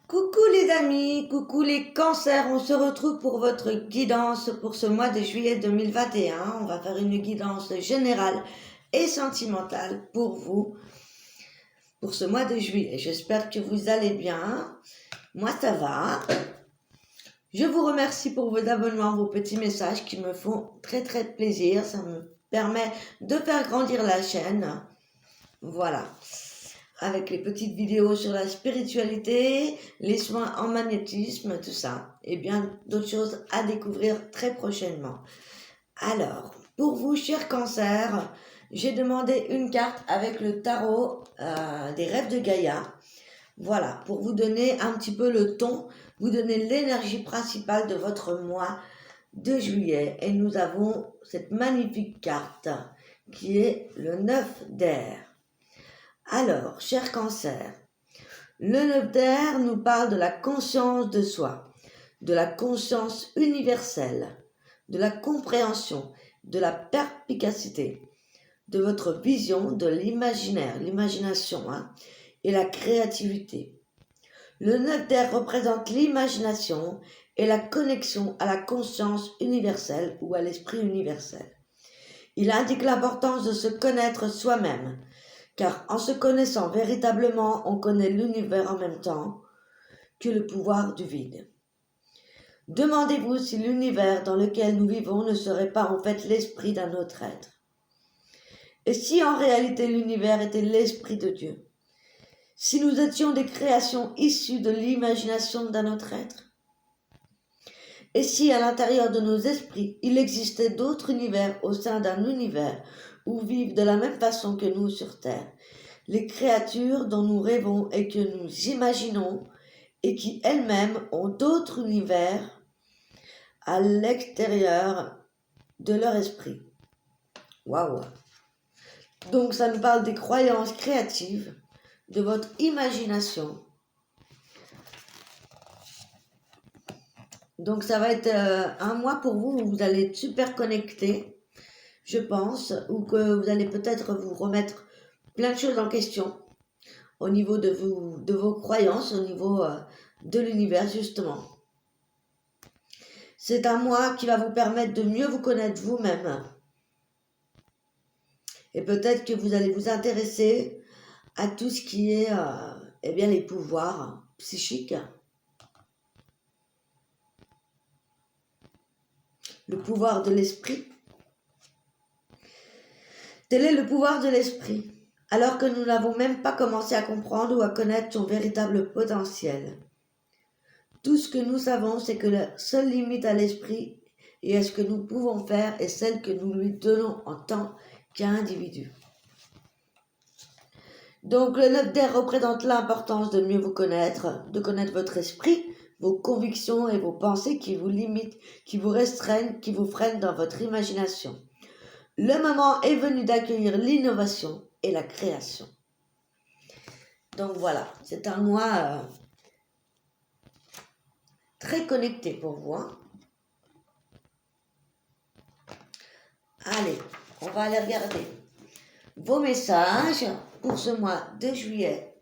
Coucou les amis, coucou les cancers, on se retrouve pour votre guidance pour ce mois de juillet 2021. On va faire une guidance générale et sentimentale pour vous pour ce mois de juillet. J'espère que vous allez bien. Moi ça va. Je vous remercie pour vos abonnements, vos petits messages qui me font très plaisir. Ça me permet de faire grandir la chaîne. Voilà. Avec les petites vidéos sur la spiritualité, les soins en magnétisme, tout ça, et bien d'autres choses à découvrir très prochainement. Alors, pour vous, chers cancers, j'ai demandé une carte avec le tarot des rêves de Gaïa. Voilà, pour vous donner un petit peu le ton, vous donner l'énergie principale de votre mois de juillet. Et nous avons cette magnifique carte qui est le 9 d'air. Alors, cher cancer, le 9 d'air nous parle de la conscience de soi, de la conscience universelle, de la compréhension, de la perspicacité, de votre vision, de l'imaginaire, l'imagination et la créativité. Le 9 d'air représente l'imagination et la connexion à la conscience universelle ou à l'esprit universel. Il indique l'importance de se connaître soi-même, car en se connaissant véritablement, on connaît l'univers en même temps que le pouvoir du vide. Demandez-vous si l'univers dans lequel nous vivons ne serait pas en fait l'esprit d'un autre être. Et si en réalité l'univers était l'esprit de Dieu? Si nous étions des créations issues de l'imagination d'un autre être? Et si à l'intérieur de nos esprits, il existait d'autres univers au sein d'un univers où vivent de la même façon que nous sur Terre, les créatures dont nous rêvons et que nous imaginons et qui elles-mêmes ont d'autres univers à l'extérieur de leur esprit. Waouh! Donc ça nous parle des croyances créatives, de votre imagination. Donc ça va être un mois pour vous où vous allez être super connectés, je pense, ou que vous allez peut-être vous remettre plein de choses en question au niveau de vos croyances, au niveau de l'univers justement. C'est un mois qui va vous permettre de mieux vous connaître vous-même. Et peut-être que vous allez vous intéresser à tout ce qui est eh bien, les pouvoirs psychiques. Le pouvoir de l'esprit. Tel est le pouvoir de l'esprit, alors que nous n'avons même pas commencé à comprendre ou à connaître son véritable potentiel. Tout ce que nous savons, c'est que la seule limite à l'esprit et à ce que nous pouvons faire est celle que nous lui donnons en tant qu'individu. Donc le 9 d'air représente l'importance de mieux vous connaître, de connaître votre esprit, vos convictions et vos pensées qui vous limitent, qui vous restreignent, qui vous freinent dans votre imagination. Le moment est venu d'accueillir l'innovation et la création. Donc voilà, c'est un mois très connecté pour vous. Allez, on va aller regarder vos messages pour ce mois de juillet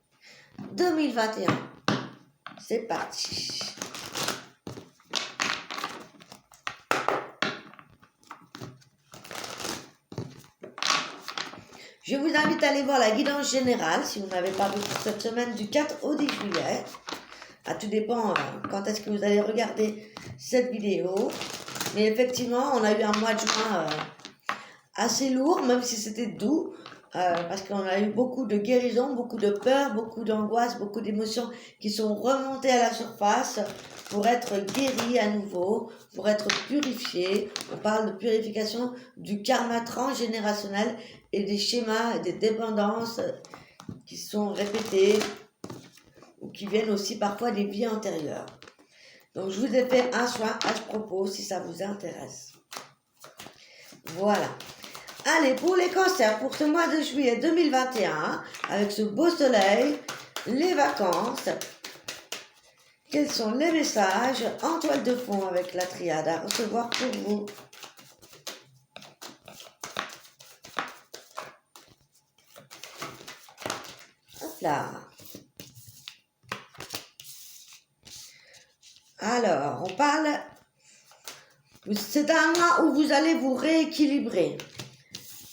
2021. C'est parti. Je vous invite à aller voir la guidance générale si vous n'avez pas vu pour cette semaine du 4 au 10 juillet. Tout dépend quand est-ce que vous allez regarder cette vidéo. Mais effectivement, on a eu un mois de juin assez lourd, même si c'était doux, parce qu'on a eu beaucoup de guérison, beaucoup de peur, beaucoup d'angoisse, beaucoup d'émotions qui sont remontées à la surface pour être guéries à nouveau, pour être purifiées. On parle de purification du karma transgénérationnel et des schémas et des dépendances qui sont répétés ou qui viennent aussi parfois des vies antérieures. Donc je vous ai fait un soin à ce propos si ça vous intéresse. Voilà. Allez, pour les cancers, pour ce mois de juillet 2021, avec ce beau soleil, les vacances, quels sont les messages en toile de fond avec la triade à recevoir pour vous? Hop là. Alors, on parle... C'est un mois où vous allez vous rééquilibrer.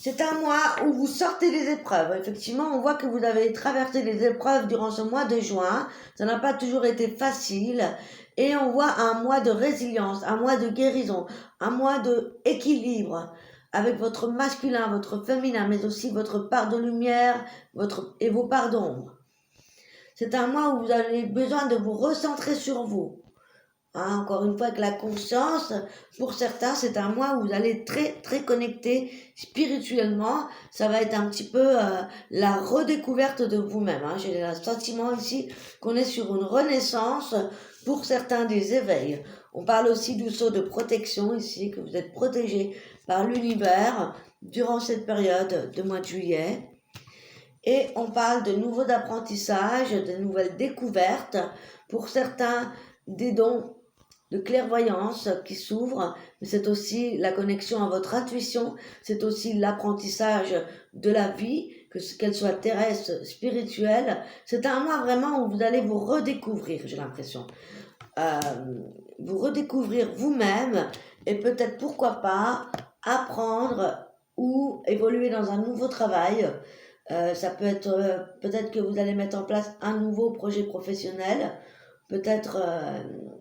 C'est un mois où vous sortez des épreuves. Effectivement, on voit que vous avez traversé des épreuves durant ce mois de juin. Ça n'a pas toujours été facile. Et on voit un mois de résilience, un mois de guérison, un mois d'équilibre avec votre masculin, votre féminin, mais aussi votre part de lumière et vos parts d'ombre. C'est un mois où vous avez besoin de vous recentrer sur vous. Encore une fois, avec la conscience, pour certains, c'est un mois où vous allez être très, très connecté spirituellement. Ça va être un petit peu la redécouverte de vous-même. J'ai le sentiment ici qu'on est sur une renaissance, pour certains des éveils. On parle aussi du saut de protection ici, que vous êtes protégé par l'univers durant cette période de mois de juillet. Et on parle de nouveaux apprentissages, de nouvelles découvertes. Pour certains, des dons de clairvoyance qui s'ouvre, mais c'est aussi la connexion à votre intuition, c'est aussi l'apprentissage de la vie, qu'elle soit terrestre, spirituelle. C'est un mois vraiment où vous allez vous redécouvrir, j'ai l'impression. Vous redécouvrir vous-même et peut-être, pourquoi pas, apprendre ou évoluer dans un nouveau travail. Ça peut être, peut-être que vous allez mettre en place un nouveau projet professionnel, peut-être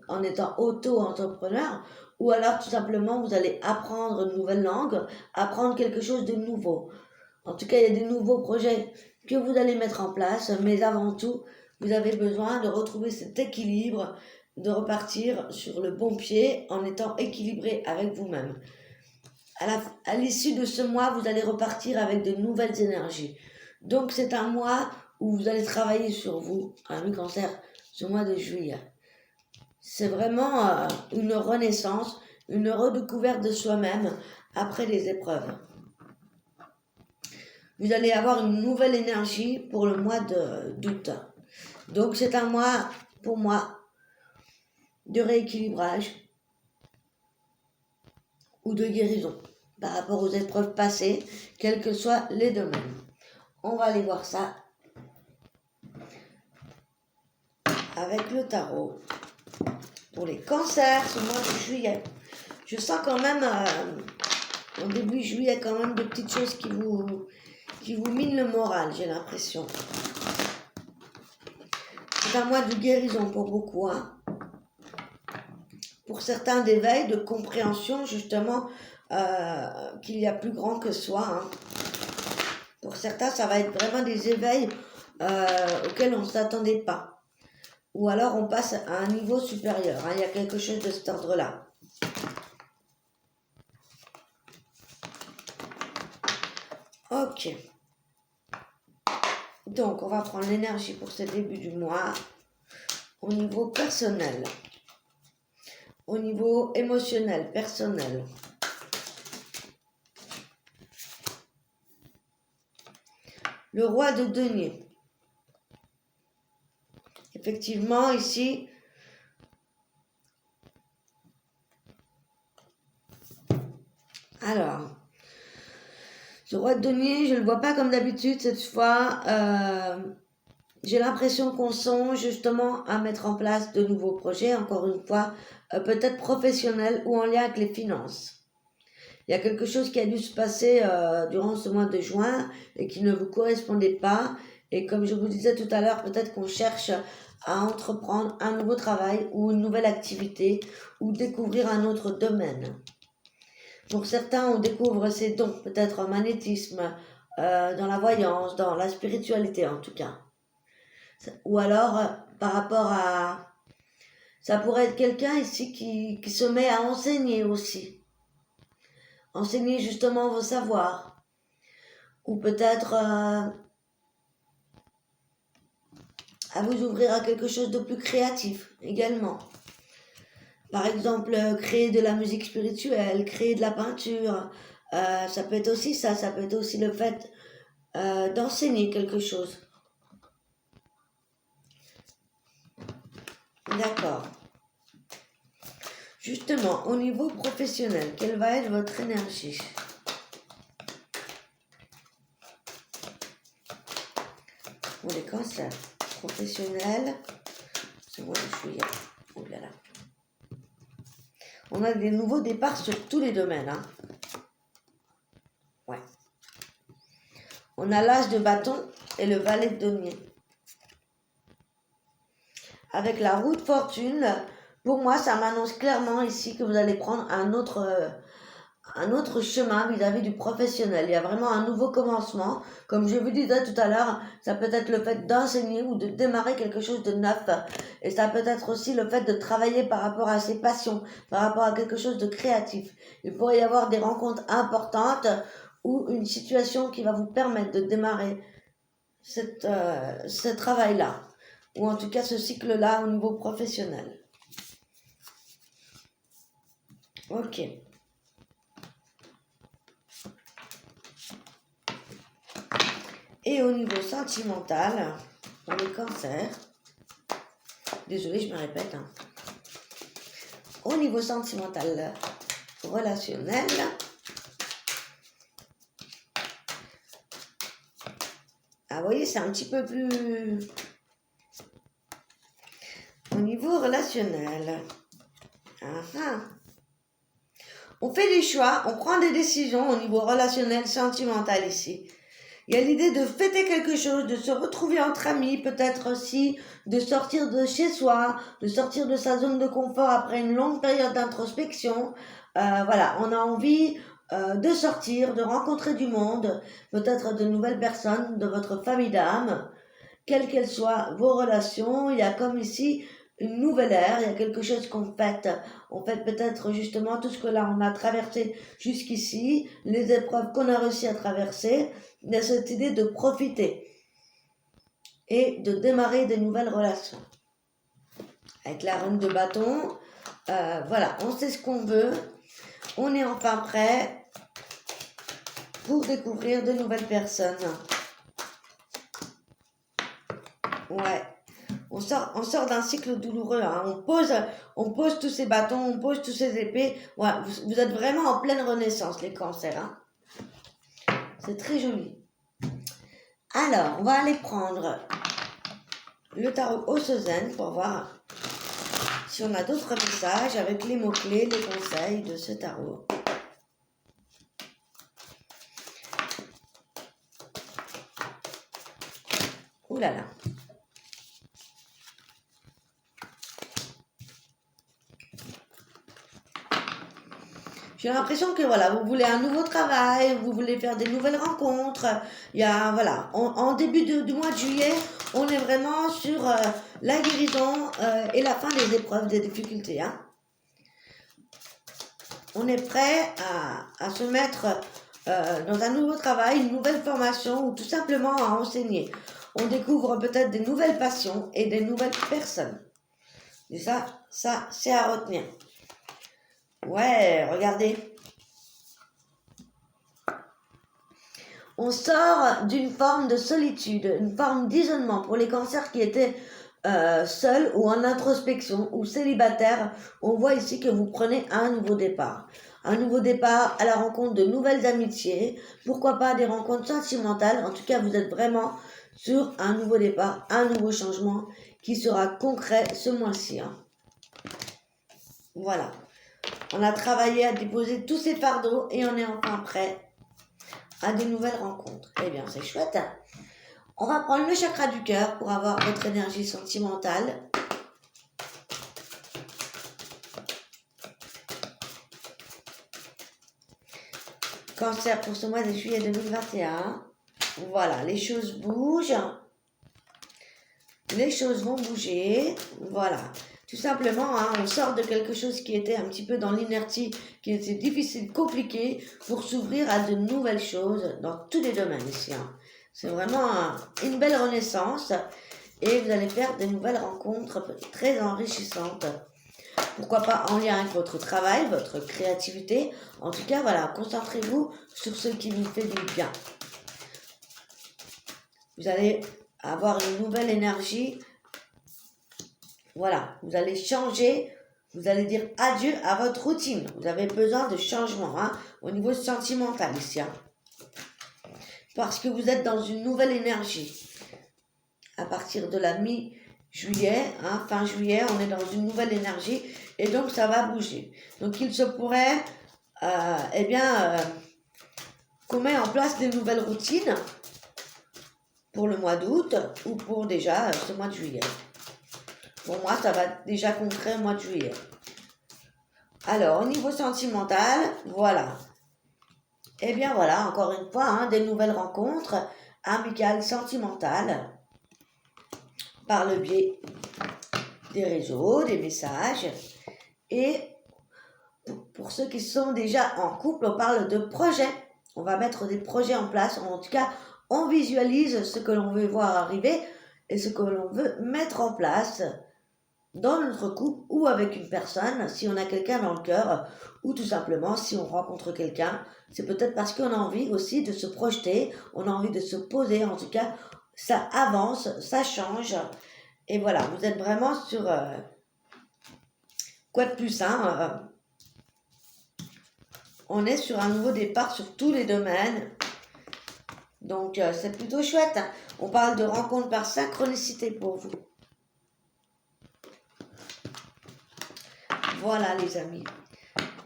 en étant auto-entrepreneur, ou alors tout simplement vous allez apprendre une nouvelle langue, apprendre quelque chose de nouveau. En tout cas, il y a des nouveaux projets que vous allez mettre en place, mais avant tout, vous avez besoin de retrouver cet équilibre, de repartir sur le bon pied en étant équilibré avec vous-même. À l'issue de ce mois, vous allez repartir avec de nouvelles énergies. Donc c'est un mois où vous allez travailler sur vous, ami Cancer, ce mois de juillet. C'est vraiment une renaissance, une redécouverte de soi-même après les épreuves. Vous allez avoir une nouvelle énergie pour le mois d'août. Donc c'est un mois, pour moi, de rééquilibrage ou de guérison par rapport aux épreuves passées, quels que soient les domaines. On va aller voir ça avec le tarot pour les cancers ce mois de juillet. Je sens quand même, en début juillet, quand même des petites choses qui vous minent le moral, j'ai l'impression. C'est un mois de guérison pour beaucoup, Pour certains d'éveil, de compréhension, justement, qu'il y a plus grand que soi, Pour certains, ça va être vraiment des éveils auxquels on ne s'attendait pas. Ou alors on passe à un niveau supérieur. Il y a quelque chose de cet ordre-là. Ok. Donc, on va prendre l'énergie pour ce début du mois au niveau personnel, au niveau émotionnel, personnel. Le roi de denier. Effectivement, ici, alors, ce roi de denier, je ne le vois pas comme d'habitude cette fois. J'ai l'impression qu'on songe justement à mettre en place de nouveaux projets, encore une fois, peut-être professionnels ou en lien avec les finances. Il y a quelque chose qui a dû se passer durant ce mois de juin et qui ne vous correspondait pas. Et comme je vous disais tout à l'heure, peut-être qu'on cherche à entreprendre un nouveau travail ou une nouvelle activité ou découvrir un autre domaine. Pour certains, on découvre ses dons, peut-être en magnétisme, dans la voyance, dans la spiritualité en tout cas. Ou alors, par rapport à... Ça pourrait être quelqu'un ici qui se met à enseigner aussi. Enseigner justement vos savoirs. Ou peut-être à vous ouvrir à quelque chose de plus créatif également. Par exemple, créer de la musique spirituelle, créer de la peinture. Ça peut être aussi ça peut être aussi le fait d'enseigner quelque chose. D'accord. Justement, au niveau professionnel, quelle va être votre énergie ? Pour les cancers professionnels, c'est mois de juillet. Oh là là. On a des nouveaux départs sur tous les domaines. Hein. Ouais. On a l'As de bâton et le valet de denier. Avec la roue de fortune, pour moi, ça m'annonce clairement ici que vous allez prendre un autre chemin vis-à-vis du professionnel. Il y a vraiment un nouveau commencement. Comme je vous disais tout à l'heure, ça peut être le fait d'enseigner ou de démarrer quelque chose de neuf. Et ça peut être aussi le fait de travailler par rapport à ses passions, par rapport à quelque chose de créatif. Il pourrait y avoir des rencontres importantes ou une situation qui va vous permettre de démarrer ce travail-là. Ou en tout cas ce cycle-là au niveau professionnel. Ok. Et au niveau sentimental, dans les cancers, désolée, je me répète, hein. Au niveau sentimental, relationnel, vous voyez, c'est un petit peu plus... Au niveau relationnel, on fait des choix, on prend des décisions au niveau relationnel, sentimental ici. Il y a l'idée de fêter quelque chose, de se retrouver entre amis, peut-être aussi de sortir de chez soi, de sortir de sa zone de confort après une longue période d'introspection. Voilà, on a envie de sortir, de rencontrer du monde, peut-être de nouvelles personnes de votre famille d'âme, quelles qu'elles soient vos relations. Il y a comme ici une nouvelle ère, il y a quelque chose qu'on fête. On fête peut-être justement tout ce que là on a traversé jusqu'ici, les épreuves qu'on a réussi à traverser. Il y a cette idée de profiter et de démarrer des nouvelles relations. Avec la reine de bâton, voilà, on sait ce qu'on veut, on est enfin prêt pour découvrir de nouvelles personnes. Ouais. On sort d'un cycle douloureux. Hein. On pose tous ces bâtons, on pose tous ces épées. Ouais, vous êtes vraiment en pleine renaissance, les cancers. Hein. C'est très joli. Alors, on va aller prendre le tarot Osozen pour voir si on a d'autres messages avec les mots-clés, les conseils de ce tarot. Ouh là là. J'ai l'impression que voilà, vous voulez un nouveau travail, vous voulez faire des nouvelles rencontres. Il y a voilà, en début du mois de juillet, on est vraiment sur la guérison et la fin des épreuves, des difficultés. Hein. On est prêt à se mettre dans un nouveau travail, une nouvelle formation ou tout simplement à enseigner. On découvre peut-être des nouvelles passions et des nouvelles personnes. Et ça c'est à retenir. Ouais, regardez. On sort d'une forme de solitude, une forme d'isolement pour les cancers qui étaient seuls ou en introspection ou célibataires. On voit ici que vous prenez un nouveau départ. Un nouveau départ à la rencontre de nouvelles amitiés. Pourquoi pas des rencontres sentimentales. En tout cas, vous êtes vraiment sur un nouveau départ, un nouveau changement qui sera concret ce mois-ci. Hein. Voilà. On a travaillé à déposer tous ces fardeaux et on est enfin prêt à de nouvelles rencontres. Eh bien, c'est chouette. On va prendre le chakra du cœur pour avoir votre énergie sentimentale. Cancer pour ce mois de juillet 2021. Voilà, les choses bougent. Les choses vont bouger. Voilà. Tout simplement, hein, on sort de quelque chose qui était un petit peu dans l'inertie, qui était difficile, compliqué, pour s'ouvrir à de nouvelles choses dans tous les domaines ici. Hein. C'est vraiment une belle renaissance et vous allez faire de nouvelles rencontres très enrichissantes. Pourquoi pas en lien avec votre travail, votre créativité. En tout cas, voilà, concentrez-vous sur ce qui vous fait du bien. Vous allez avoir une nouvelle énergie. Voilà, vous allez changer, vous allez dire adieu à votre routine. Vous avez besoin de changement hein, au niveau sentimental ici. Hein, parce que vous êtes dans une nouvelle énergie. À partir de la juillet, hein, fin juillet, on est dans une nouvelle énergie et donc ça va bouger. Donc il se pourrait, qu'on met en place des nouvelles routines pour le mois d'août ou pour déjà ce mois de juillet. Pour moi, ça va être déjà concret au mois de juillet. Alors, au niveau sentimental, voilà. Eh bien voilà, encore une fois, hein, des nouvelles rencontres amicales, sentimentales, par le biais des réseaux, des messages. Et pour ceux qui sont déjà en couple, on parle de projets. On va mettre des projets en place. En tout cas, on visualise ce que l'on veut voir arriver et ce que l'on veut mettre en place dans notre couple ou avec une personne, si on a quelqu'un dans le cœur, ou tout simplement si on rencontre quelqu'un, c'est peut-être parce qu'on a envie aussi de se projeter, on a envie de se poser, en tout cas, ça avance, ça change, et voilà, vous êtes vraiment sur quoi de plus, hein, on est sur un nouveau départ sur tous les domaines, donc c'est plutôt chouette, hein. On parle de rencontre par synchronicité pour vous. Voilà les amis.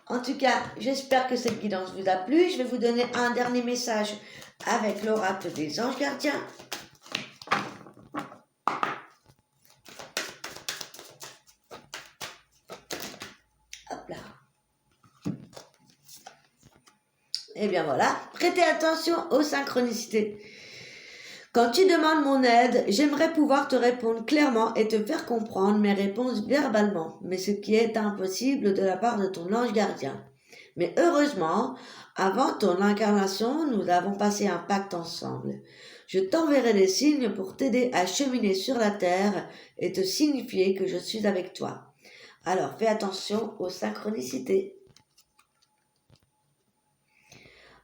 En tout cas, j'espère que cette guidance vous a plu. Je vais vous donner un dernier message avec l'oracle des anges gardiens. Hop là. Et bien voilà, prêtez attention aux synchronicités. Quand tu demandes mon aide, j'aimerais pouvoir te répondre clairement et te faire comprendre mes réponses verbalement, mais ce qui est impossible de la part de ton ange gardien. Mais heureusement, avant ton incarnation, nous avons passé un pacte ensemble. Je t'enverrai des signes pour t'aider à cheminer sur la terre et te signifier que je suis avec toi. Alors fais attention aux synchronicités.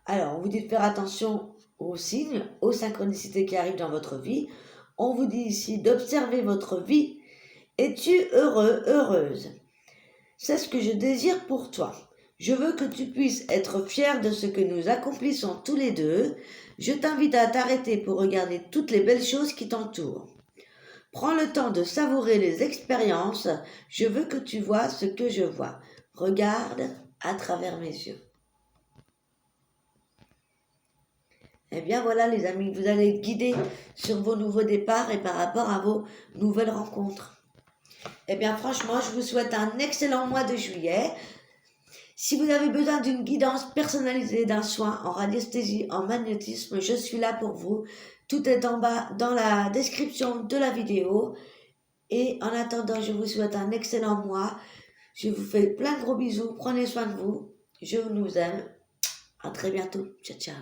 Alors, on vous dit de faire attention aux signes, aux synchronicités qui arrivent dans votre vie. On vous dit ici d'observer votre vie. Es-tu heureux, heureuse? C'est ce que je désire pour toi. Je veux que tu puisses être fier de ce que nous accomplissons tous les deux. Je t'invite à t'arrêter pour regarder toutes les belles choses qui t'entourent. Prends le temps de savourer les expériences. Je veux que tu vois ce que je vois. Regarde à travers mes yeux. Eh bien voilà les amis, vous allez être guidés sur vos nouveaux départs et par rapport à vos nouvelles rencontres. Eh bien franchement, je vous souhaite un excellent mois de juillet. Si vous avez besoin d'une guidance personnalisée, d'un soin en radiesthésie, en magnétisme, je suis là pour vous. Tout est en bas dans la description de la vidéo. Et en attendant, je vous souhaite un excellent mois. Je vous fais plein de gros bisous. Prenez soin de vous. Je vous aime. À très bientôt. Ciao, ciao.